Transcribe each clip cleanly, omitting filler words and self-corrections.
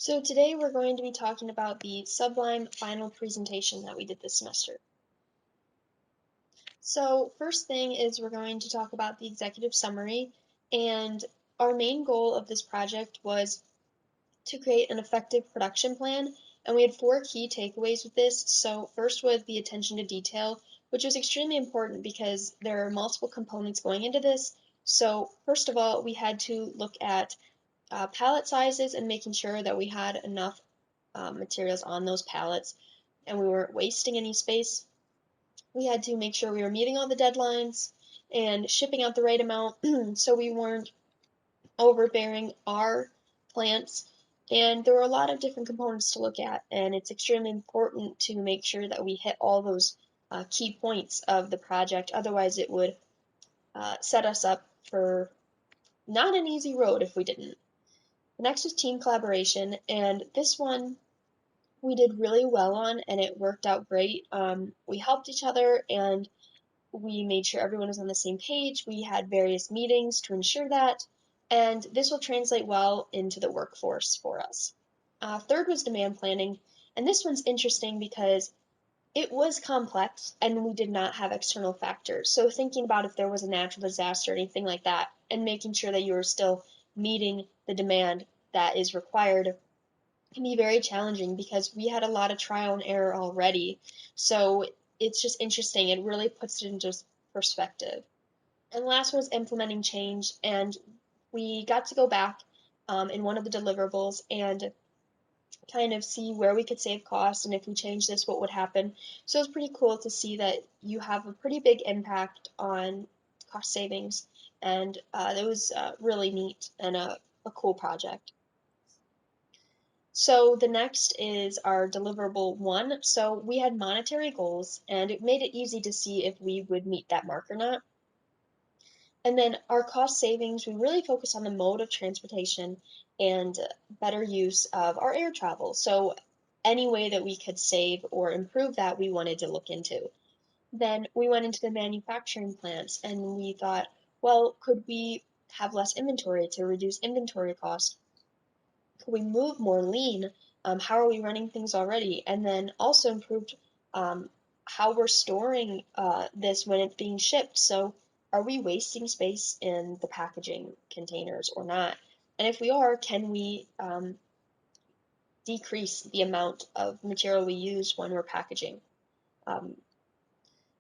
So today we're going to be talking about the Sublime final presentation that we did this semester. So first thing is we're going to talk about the executive summary, and our main goal of this project was to create an effective production plan, and we had four key takeaways with this. So first was the attention to detail, which was extremely important because there are multiple components going into this. So first of all, we had to look at pallet sizes and making sure that we had enough materials on those pallets and we weren't wasting any space. We had to make sure we were meeting all the deadlines and shipping out the right amount so we weren't overbearing our plants. And there were a lot of different components to look at, and it's extremely important to make sure that we hit all those key points of the project. Otherwise, it would set us up for not an easy road if we didn't. The next was team collaboration, and this one we did really well on, and it worked out great. We helped each other, and we made sure everyone was on the same page. We had various meetings to ensure that, and this will translate well into the workforce for us. Third was demand planning, and this one's interesting because it was complex and we did not have external factors. So thinking about if there was a natural disaster or anything like that, and making sure that you are still meeting the demand that is required can be very challenging because we had a lot of trial and error already. So it's just interesting. It really puts it into perspective. And last was implementing change. And we got to go back in one of the deliverables and kind of see where we could save costs and if we change this, what would happen. So it was pretty cool to see that you have a pretty big impact on cost savings. And it was really neat and a cool project. So the next is our deliverable one. So we had monetary goals and it made it easy to see if we would meet that mark or not. And then our cost savings, we really focus on the mode of transportation and better use of our air travel. So any way that we could save or improve that, we wanted to look into. Then we went into the manufacturing plants and we thought, well, could we have less inventory to reduce inventory cost? Could we move more lean? How are we running things already? And then also improved how we're storing this when it's being shipped. So are we wasting space in the packaging containers or not? And if we are, can we decrease the amount of material we use when we're packaging? Um,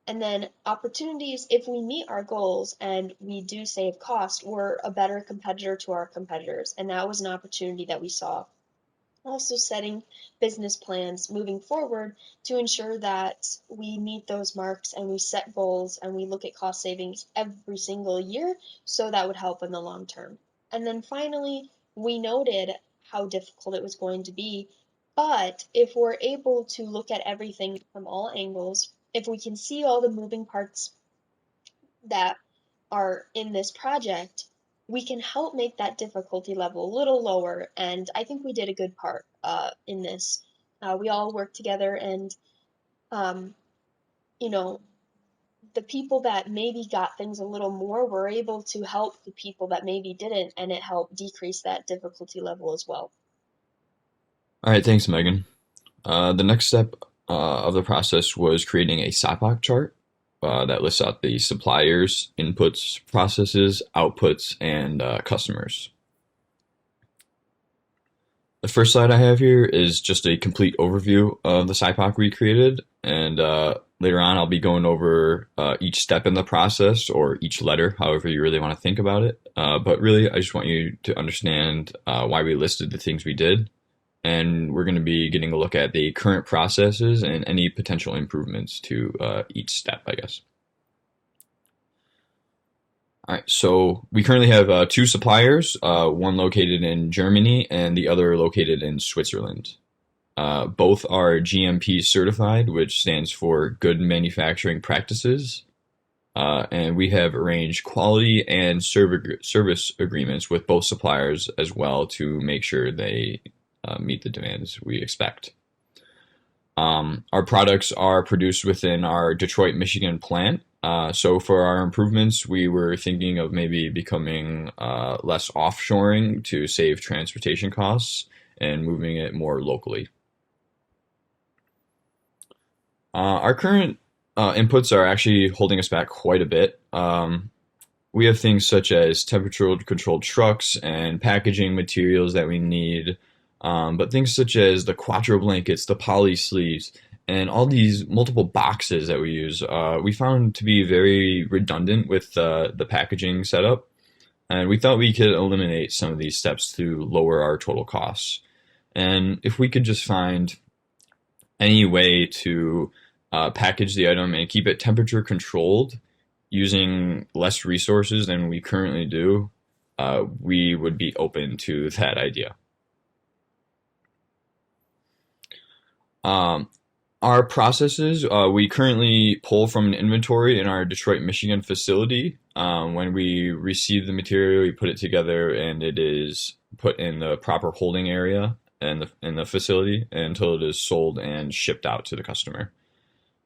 and then opportunities, if we meet our goals and we do save cost, we're a better competitor to our competitors. And that was an opportunity that we saw. Also setting business plans moving forward to ensure that we meet those marks and we set goals and we look at cost savings every single year, so that would help in the long term. And then finally, we noted how difficult it was going to be, but if we're able to look at everything from all angles, if we can see all the moving parts that are in this project, we can help make that difficulty level a little lower. And I think we did a good part in this. We all worked together, and um, you know, the people that maybe got things a little more were able to help the people that maybe didn't, and it helped decrease that difficulty level as well. All right, thanks, Megan. The next step of the process was creating a SIPOC chart that lists out the suppliers, inputs, processes, outputs, and customers. The first slide I have here is just a complete overview of the SIPOC we created, and later on I'll be going over each step in the process or each letter, however you really want to think about it. But really, I just want you to understand why we listed the things we did, and we're going to be getting a look at the current processes and any potential improvements to each step, I guess. All right, so we currently have two suppliers, one located in Germany and the other located in Switzerland. Both are GMP certified, which stands for Good Manufacturing Practices. And we have arranged quality and service agreements with both suppliers as well to make sure they meet the demands we expect. Our products are produced within our Detroit, Michigan plant. So for our improvements, we were thinking of maybe becoming less offshoring to save transportation costs and moving it more locally. Our current inputs are actually holding us back quite a bit. We have things such as temperature controlled trucks and packaging materials that we need, but things such as the quattro blankets, the poly sleeves, and all these multiple boxes that we use, we found to be very redundant with the packaging setup, and we thought we could eliminate some of these steps to lower our total costs. And if we could just find any way to package the item and keep it temperature controlled using less resources than we currently do, we would be open to that idea. Um, our processes, we currently pull from an inventory in our Detroit, Michigan facility. When we receive the material, we put it together and it is put in the proper holding area in the facility until it is sold and shipped out to the customer.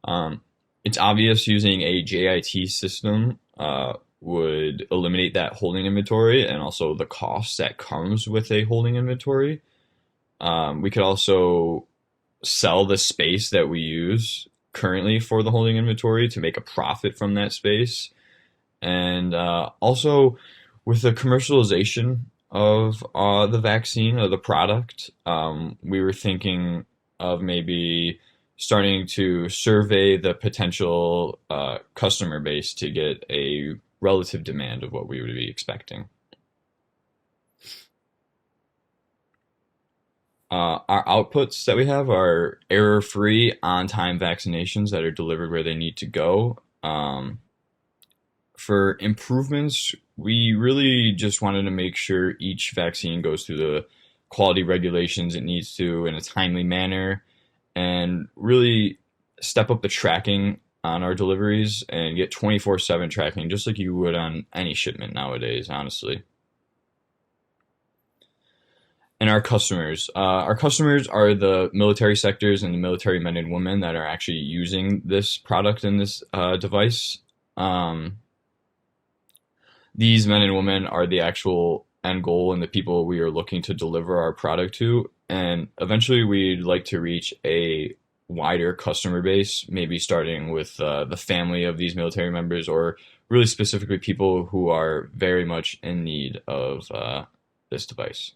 Um, it's obvious using a JIT system would eliminate that holding inventory and also the cost that comes with a holding inventory. We could also sell the space that we use currently for the holding inventory to make a profit from that space. And also, with the commercialization of the vaccine or the product, we were thinking of maybe starting to survey the potential customer base to get a relative demand of what we would be expecting. Our outputs that we have are error-free, on-time vaccinations that are delivered where they need to go. For improvements, we really just wanted to make sure each vaccine goes through the quality regulations it needs to in a timely manner, and really step up the tracking on our deliveries and get 24/7 tracking, just like you would on any shipment nowadays, honestly. And our customers are the military sectors and the military men and women that are actually using this product and this device. Um, these men and women are the actual end goal and the people we are looking to deliver our product to. And eventually, we'd like to reach a wider customer base, maybe starting with the family of these military members, or really specifically people who are very much in need of this device.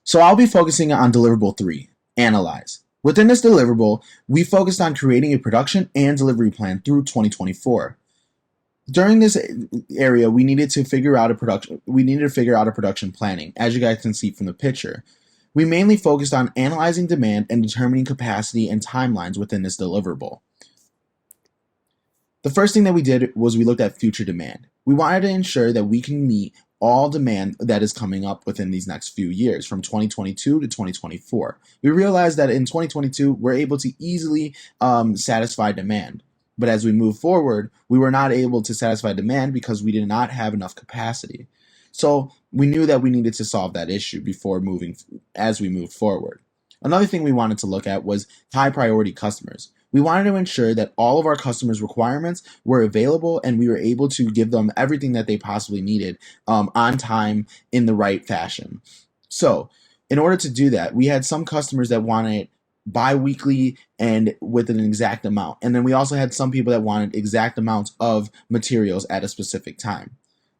So I'll be focusing on deliverable 3, analyze. Within this deliverable, we focused on creating a production and delivery plan through 2024. During this area, we needed to figure out a production planning, as you guys can see from the picture. We mainly focused on analyzing demand and determining capacity and timelines within this deliverable. The first thing that we did was we looked at future demand. We wanted to ensure that we can meet all demand that is coming up within these next few years, from 2022 to 2024. We realized that in 2022, we're able to easily satisfy demand. But as we move forward, we were not able to satisfy demand because we did not have enough capacity. So we knew that we needed to solve that issue as we moved forward. Another thing we wanted to look at was high priority customers. We wanted to ensure that all of our customers' requirements were available and we were able to give them everything that they possibly needed on time in the right fashion. So in order to do that, we had some customers that wanted bi-weekly and with an exact amount. And then we also had some people that wanted exact amounts of materials at a specific time.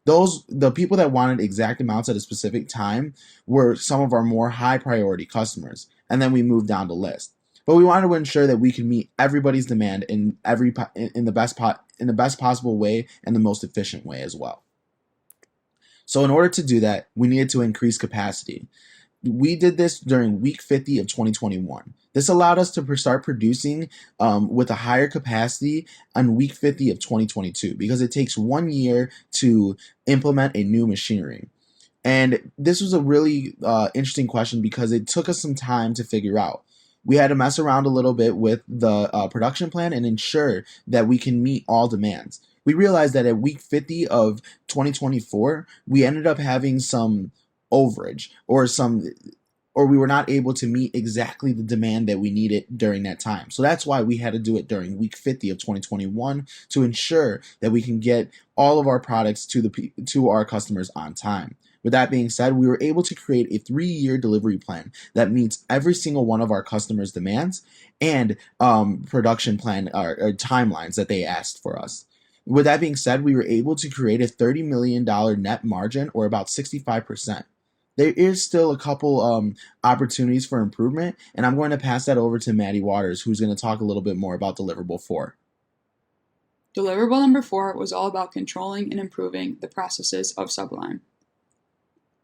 The people that wanted exact amounts at a specific time were some of our more high priority customers. And then we moved down the list. But we wanted to ensure that we could meet everybody's demand in the best possible way and the most efficient way as well. So in order to do that, we needed to increase capacity. We did this during week 50 of 2021. This allowed us to start producing with a higher capacity on week 50 of 2022 because it takes 1 year to implement a new machinery. And this was a really interesting question because it took us some time to figure out. We had to mess around a little bit with the production plan and ensure that we can meet all demands. We realized that at week 50 of 2024, we ended up having some overage or some or we were not able to meet exactly the demand that we needed during that time. So that's why we had to do it during week 50 of 2021 to ensure that we can get all of our products to our customers on time. With that being said, we were able to create a 3-year delivery plan that meets every single one of our customers' demands and production plan or timelines that they asked for us. With that being said, we were able to create a $30 million net margin, or about 65%. There is still a couple opportunities for improvement, and I'm going to pass that over to Maddie Waters, who's going to talk a little bit more about deliverable 4. Deliverable number 4 was all about controlling and improving the processes of Sublime.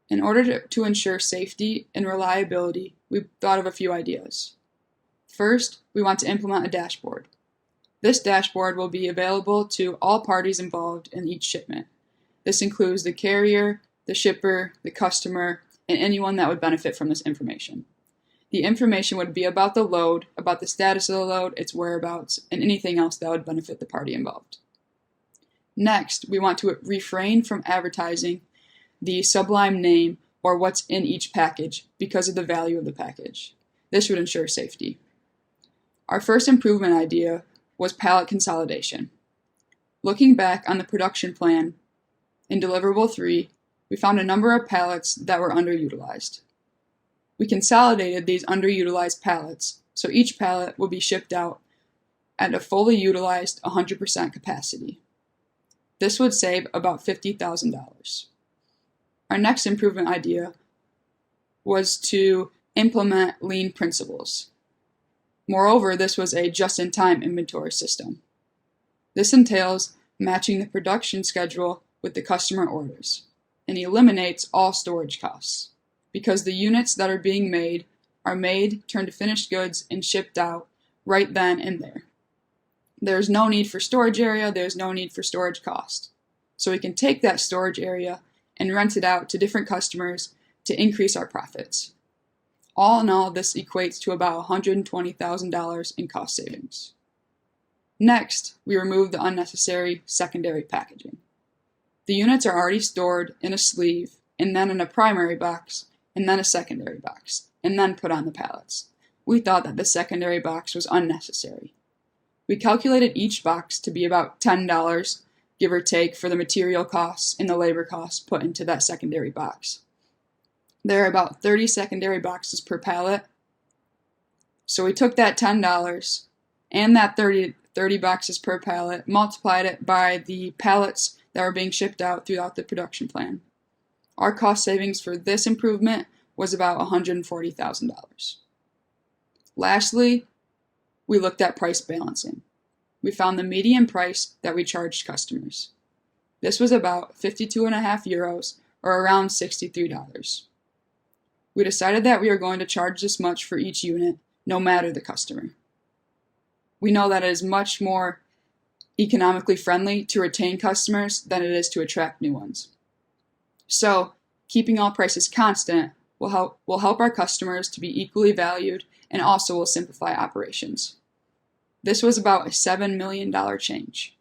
In order to ensure safety and reliability, we thought of a few ideas. First, we want to implement a dashboard. This dashboard will be available to all parties involved in each shipment. This includes the carrier, the shipper, the customer, and anyone that would benefit from this information. The information would be about the load, about the status of the load, its whereabouts, and anything else that would benefit the party involved. Next, we want to refrain from advertising the Sublime name or what's in each package because of the value of the package. This would ensure safety. Our first improvement idea was pallet consolidation. Looking back on the production plan in Deliverable 3, we found a number of pallets that were underutilized. We consolidated these underutilized pallets, so each pallet will be shipped out at a fully utilized 100% capacity. This would save about $50,000. Our next improvement idea was to implement lean principles. Moreover, this was a just-in-time inventory system. This entails matching the production schedule with the customer orders and eliminates all storage costs because the units that are being made are made, turned to finished goods, and shipped out right then and there. There's no need for storage area, there's no need for storage cost. So we can take that storage area and rent it out to different customers to increase our profits. All in all, this equates to about $120,000 in cost savings. Next, we remove the unnecessary secondary packaging. The units are already stored in a sleeve, and then in a primary box, and then a secondary box, and then put on the pallets. We thought that the secondary box was unnecessary. We calculated each box to be about $10, give or take, for the material costs and the labor costs put into that secondary box. There are about 30 secondary boxes per pallet, so we took that $10 and that 30 boxes per pallet, multiplied it by the pallets that were being shipped out throughout the production plan. Our cost savings for this improvement was about $140,000. Lastly, we looked at price balancing. We found the median price that we charged customers. This was about 52.5 euros, or around $63. We decided that we are going to charge this much for each unit, no matter the customer. We know that it is much more economically friendly to retain customers than it is to attract new ones. So, keeping all prices constant will help our customers to be equally valued and also will simplify operations. This was about a $7 million change.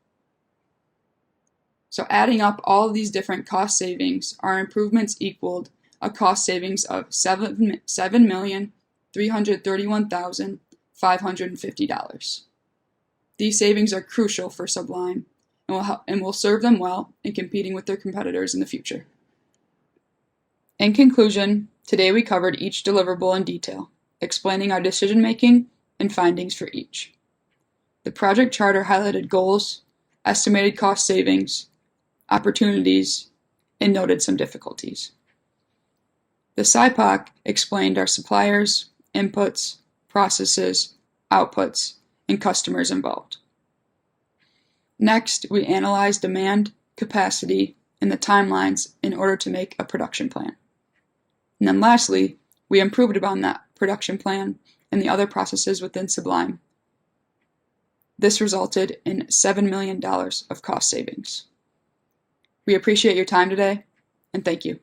So adding up all of these different cost savings, our improvements equaled a cost savings of $7,331,550. These savings are crucial for Sublime and will serve them well in competing with their competitors in the future. In conclusion, today we covered each deliverable in detail, explaining our decision-making and findings for each. The project charter highlighted goals, estimated cost savings, opportunities, and noted some difficulties. The SIPOC explained our suppliers, inputs, processes, outputs, and customers involved. Next, we analyzed demand, capacity, and the timelines in order to make a production plan. And then lastly, we improved upon that production plan and the other processes within Sublime. This resulted in $7 million of cost savings. We appreciate your time today, and thank you.